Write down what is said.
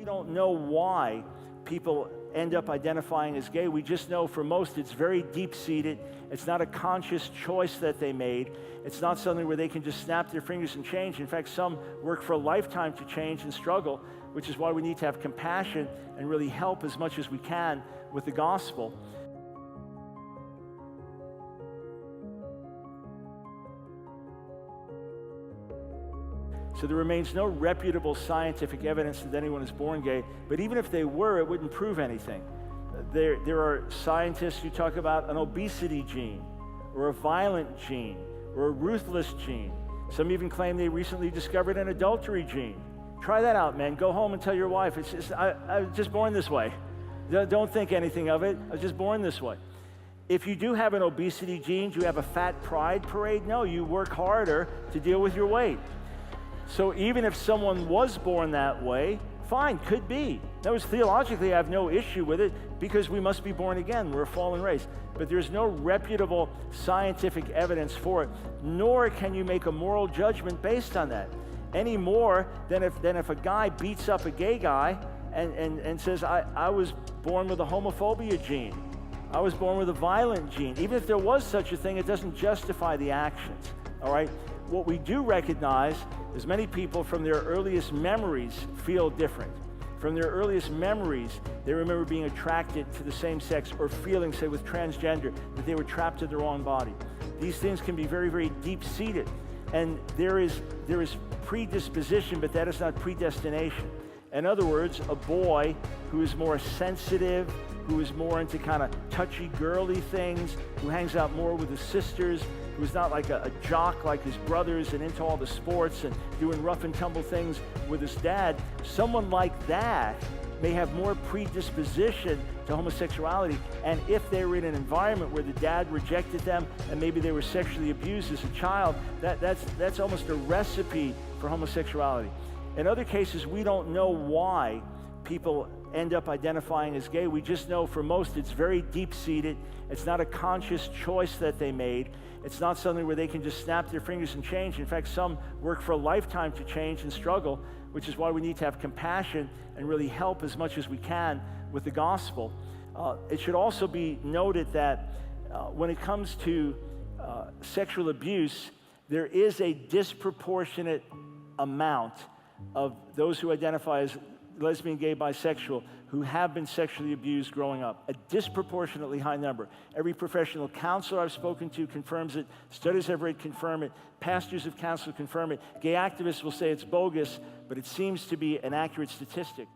don't know why people end up identifying as gay. We just know for most it's very deep-seated. It's not a conscious choice that they made. It's not something where they can just snap their fingers and change. In fact, some work for a lifetime to change and struggle, which is why we need to have compassion and really help as much as we can with the gospel. So there remains no reputable scientific evidence that anyone is born gay, but even if they were, it wouldn't prove anything. There are scientists who talk about an obesity gene, or a violent gene, or a ruthless gene. Some even claim they recently discovered an adultery gene. Try that out, man. Go home and tell your wife, I was just born this way. Don't think anything of it. I was just born this way. If you do have an obesity gene, do you have a fat pride parade? No, you work harder to deal with your weight. So even if someone was born that way, fine, could be. That was theologically, I have no issue with it because we must be born again. We're a fallen race. But there's no reputable scientific evidence for it, nor can you make a moral judgment based on that. Any more than if a guy beats up a gay guy and says, I was born with a homophobia gene. I was born with a violent gene. Even if there was such a thing, it doesn't justify the actions, all right? What we do recognize is many people from their earliest memories feel different. From their earliest memories, they remember being attracted to the same sex or feeling, say with transgender, that they were trapped in the wrong body. These things can be very, very deep-seated. And there is predisposition, but that is not predestination. In other words, a boy who is more sensitive, who is more into kind of touchy-girly things, who hangs out more with his sisters, who's not like a jock like his brothers and into all the sports and doing rough and tumble things with his dad, someone like that may have more predisposition to homosexuality. And if they were in an environment where the dad rejected them and maybe they were sexually abused as a child, that's almost a recipe for homosexuality. In other cases, we don't know why people end up identifying as gay. We just know for most it's very deep-seated. It's not a conscious choice that they made. It's not something where they can just snap their fingers and change. In fact, some work for a lifetime to change and struggle, which is why we need to have compassion and really help as much as we can with the gospel. It should also be noted that when it comes to sexual abuse, there is a disproportionate amount of those who identify as lesbian, gay, bisexual, who have been sexually abused growing up, a disproportionately high number. Every professional counselor I've spoken to confirms it. Studies I've read confirm it. Pastors of counsel confirm it. Gay activists will say it's bogus, but it seems to be an accurate statistic.